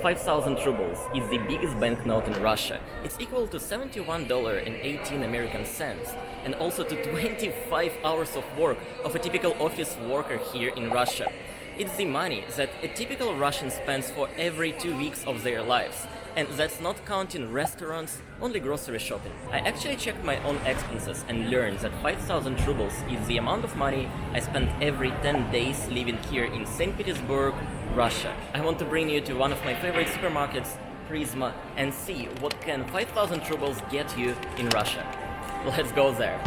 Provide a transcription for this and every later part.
5,000 rubles is the biggest banknote in Russia. It's equal to $71.18 American cents, and also to 25 hours of work of a typical office worker here in Russia. It's the money that a typical Russian spends for every 2 weeks of their lives. And that's not counting restaurants, only grocery shopping. I actually checked my own expenses and learned that 5,000 rubles is the amount of money I spend every 10 days living here in St. Petersburg, Russia. I want to bring you to one of my favorite supermarkets, Prisma, and see what can 5,000 rubles get you in Russia. Let's go there.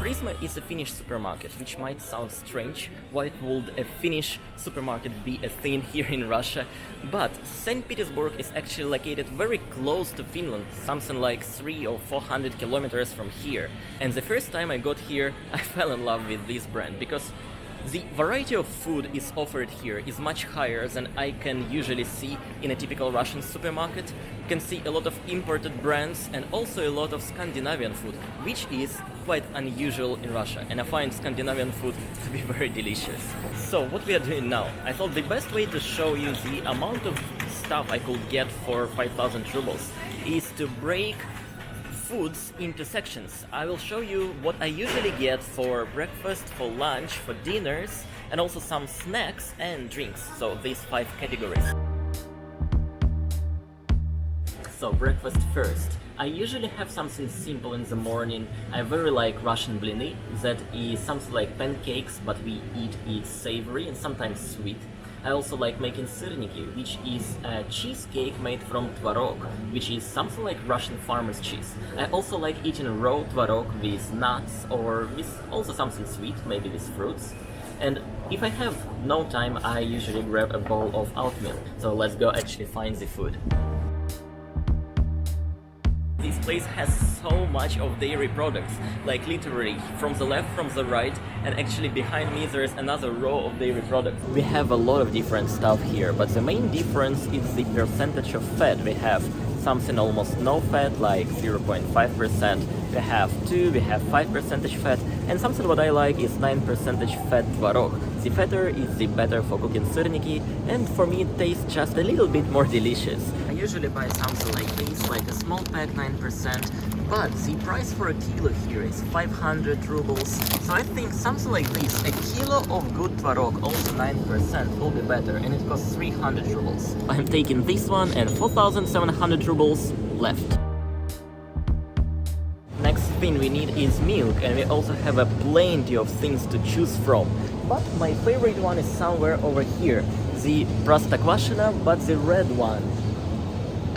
Prisma is a Finnish supermarket, which might sound strange. Why would a Finnish supermarket be a thing here in Russia? But St. Petersburg is actually located very close to Finland, something like 300 or 400 kilometers from here. And the first time I got here, I fell in love with this brand because the variety of food is offered here is much higher than I can usually see in a typical Russian supermarket. You can see a lot of imported brands and also a lot of Scandinavian food, which is quite unusual in Russia, and I find Scandinavian food to be very delicious. So what we are doing now, I thought the best way to show you the amount of stuff I could get for 5,000 rubles is to break foods into sections. I will show you what I usually get for breakfast, for lunch, for dinners, and also some snacks and drinks. So these 5 categories. So breakfast first. I usually have something simple in the morning. I very like Russian blini. That is something like pancakes, but we eat it savory and sometimes sweet. I also like making syrniki, which is a cheesecake made from tvarog, which is something like Russian farmer's cheese. I also like eating raw tvarog with nuts or with also something sweet, maybe with fruits. And if I have no time, I usually grab a bowl of oatmeal. So let's go actually find the food. This place has so much of dairy products, like literally from the left, from the right, and actually behind me there is another row of dairy products. We have a lot of different stuff here, but the main difference is the percentage of fat. We have something almost no fat, like 0.5%, we have 2, we have 5% fat, and something what I like is 9% fat tvarog. The fatter is the better for cooking syrniki, and for me it tastes just a little bit more delicious. I usually buy something like this, like a small pack 9%, but the price for a kilo here is 500 rubles. So I think something like this, a kilo of good tvarog, also 9%, will be better, and it costs 300 rubles. I'm taking this one and 4,700 rubles left. Next thing we need is milk, and we also have a plenty of things to choose from. But my favorite one is somewhere over here, the Простоквашино, but the red one.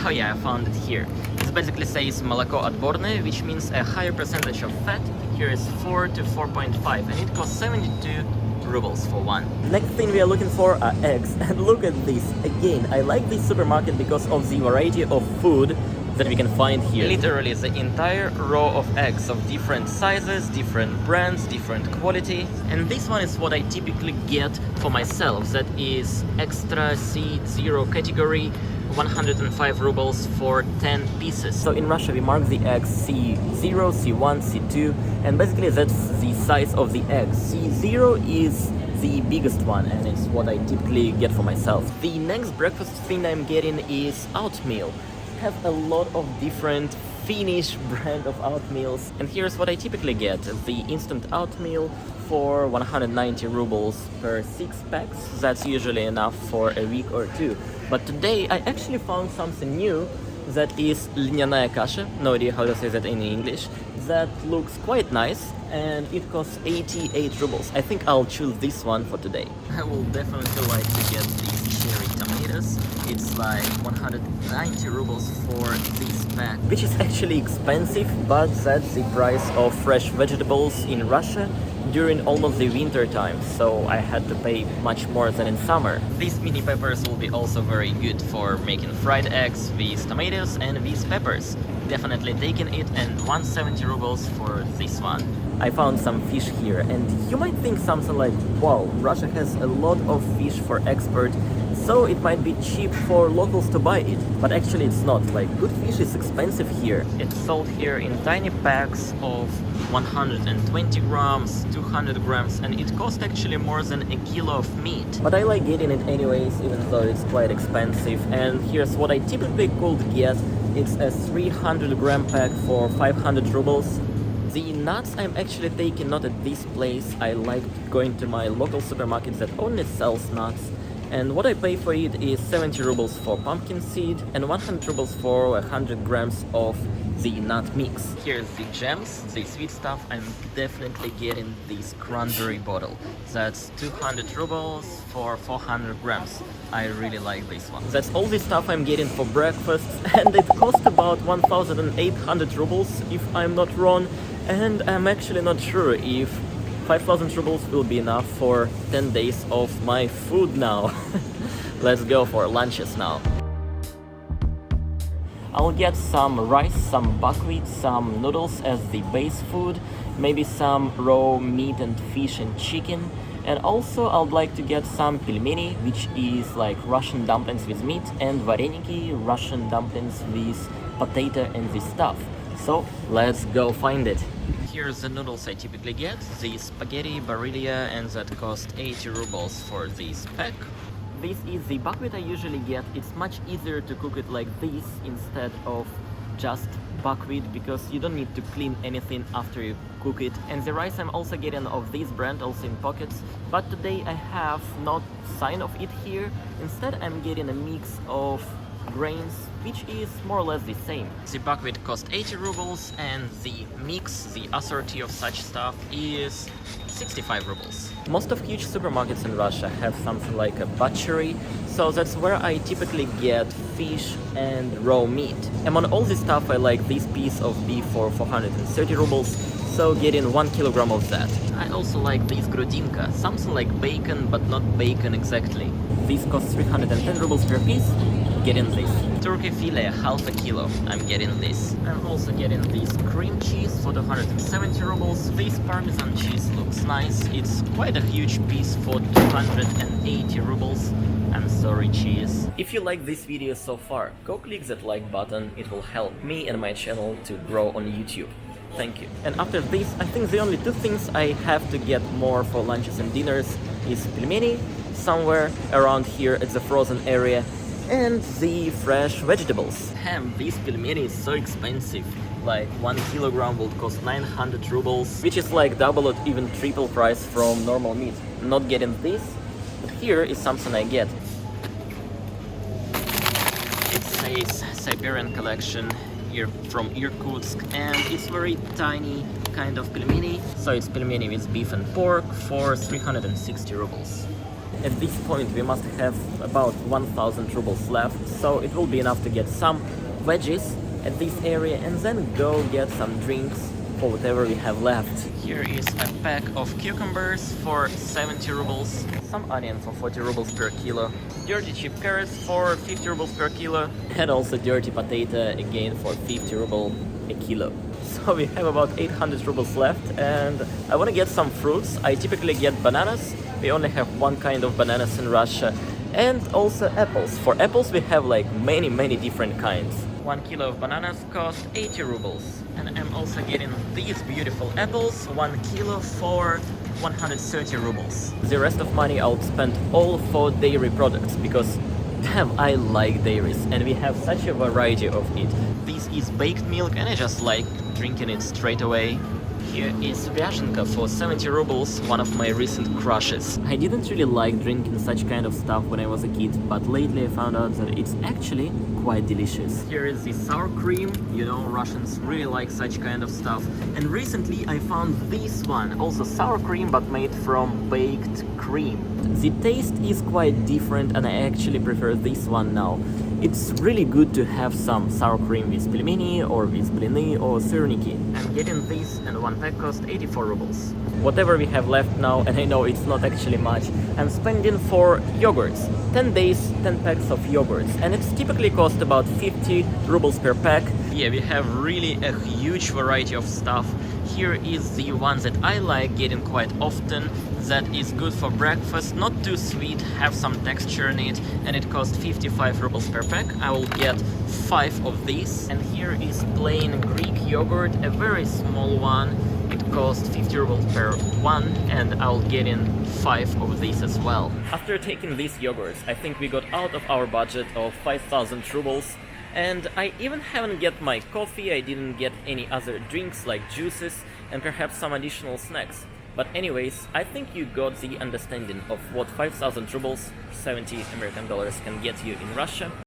Oh yeah, I found it here. It basically says молоко отборное, which means a higher percentage of fat. Here is 4 to 4.5, and it costs 72 rubles for one. Next thing we are looking for are eggs, and look at this. Again, I like this supermarket because of the variety of food that we can find here. Literally the entire row of eggs of different sizes, different brands, different quality. And this one is what I typically get for myself. That is extra C0 category, 105 rubles for 10 pieces. So in Russia we mark the eggs C0, C1, C2, and basically that's the size of the eggs. C0 is the biggest one, and it's what I typically get for myself. The next breakfast thing I'm getting is oatmeal. Have a lot of different Finnish brand of oatmeals, and here's what I typically get: the instant oatmeal for 190 rubles per 6 packs. That's usually enough for a week or two. But today I actually found something new that is lьняная каша, no idea how to say that in English, that looks quite nice, and it costs 88 rubles. I think I'll choose this one for today. I will definitely like to get these cherry tomatoes. It's like 190 rubles for this pack, which is actually expensive, but that's the price of fresh vegetables in Russia during almost the winter time, so I had to pay much more than in summer. These mini peppers will be also very good for making fried eggs with tomatoes and with peppers. Definitely taking it, and 170 rubles for this one. I found some fish here, and you might think something like, wow, Russia has a lot of fish for export, so it might be cheap for locals to buy it. But actually it's not. Like, good fish is expensive here. It's sold here in tiny packs of 120 grams, 200 grams, and it costs actually more than a kilo of meat. But I like getting it anyways, even though it's quite expensive. And here's what I typically could get. It's a 300 gram pack for 500 rubles. The nuts I'm actually taking not at this place. I like going to my local supermarket that only sells nuts. And what I pay for it is 70 rubles for pumpkin seed and 100 rubles for 100 grams of the nut mix. Here's the gems, the sweet stuff. I'm definitely getting this cranberry bottle. That's 200 rubles for 400 grams. I really like this one. That's all the stuff I'm getting for breakfast, and it costs about 1,800 rubles if I'm not wrong. And I'm actually not sure if 5,000 rubles will be enough for 10 days of my food now. Let's go for lunches now. I'll get some rice, some buckwheat, some noodles as the base food, maybe some raw meat and fish and chicken. And also I'd like to get some pelmeni, which is like Russian dumplings with meat, and vareniki, Russian dumplings with potato and this stuff. So let's go find it. Here's the noodles I typically get, the spaghetti barilla, and that cost 80 rubles for this pack. This is the buckwheat I usually get. It's much easier to cook it like this instead of just buckwheat, because you don't need to clean anything after you cook it. And the rice I'm also getting of this brand, also in pockets, but today I have not sign of it here. Instead I'm getting a mix of grains, which is more or less the same. The buckwheat cost 80 rubles and the mix, the assortment of such stuff, is 65 rubles. Most of huge supermarkets in Russia have something like a butchery, so that's where I typically get fish and raw meat. Among all this stuff I like this piece of beef for 430 rubles, so getting 1 kilogram of that. I also like this grudinka, something like bacon but not bacon exactly. This costs 310 rubles per piece. Getting this. Turkey fillet, half a kilo. I'm getting this. I'm also getting this cream cheese for 270 rubles. This Parmesan cheese looks nice. It's quite a huge piece for 280 rubles. I'm sorry, cheese. If you like this video so far, go click that like button. It will help me and my channel to grow on YouTube. Thank you. And after this, I think the only two things I have to get more for lunches and dinners is pelmeni, somewhere around here at the frozen area, and the fresh vegetables. Damn, this pelmeni is so expensive. Like 1 kilogram would cost 900 rubles, which is like double or even triple price from normal meat. Not getting this, but here is something I get. It says Siberian collection here from Irkutsk, and it's very tiny kind of pelmeni. So it's pelmeni with beef and pork for 360 rubles. At this point we must have about 1,000 rubles left, so it will be enough to get some veggies at this area and then go get some drinks for whatever we have left. Here is a pack of cucumbers for 70 rubles, some onion for 40 rubles per kilo, dirty cheap carrots for 50 rubles per kilo, and also dirty potato again for 50 rubles a kilo. So we have about 800 rubles left, and I want to get some fruits. I typically get bananas. We only have one kind of bananas in Russia, and also apples. For apples we have like many different kinds. 1 kilo of bananas cost 80 rubles. And I'm also getting these beautiful apples, 1 kilo for 130 rubles. The rest of money I'll spend all for dairy products, because damn, I like dairies and we have such a variety of it. This is baked milk and I just like drinking it straight away. Here is Vyazhenka for 70 rubles, one of my recent crushes. I didn't really like drinking such kind of stuff when I was a kid, but lately I found out that it's actually quite delicious. Here is the sour cream. You know, Russians really like such kind of stuff. And recently I found this one, also sour cream but made from baked cream. The taste is quite different and I actually prefer this one now. It's really good to have some sour cream with pelmeni or with blini or syrniki. I'm getting this and one pack cost 84 rubles. Whatever we have left now, and I know it's not actually much, I'm spending for yogurts. 10 days, 10 packs of yogurts, and it's typically cost about 50 rubles per pack. Yeah, we have really a huge variety of stuff here is the one that I like getting quite often, that is good for breakfast, not too sweet, have some texture in it, and it costs 55 rubles per pack. I will get 5 of these. And here is plain Greek yogurt, a very small one. It costs 50 rubles per one, and I'll get in 5 of these as well. After taking these yogurts, I think we got out of our budget of 5,000 rubles. And I even haven't get my coffee, I didn't get any other drinks like juices and perhaps some additional snacks. But anyways, I think you got the understanding of what 5,000 rubles, 70 American dollars, can get you in Russia.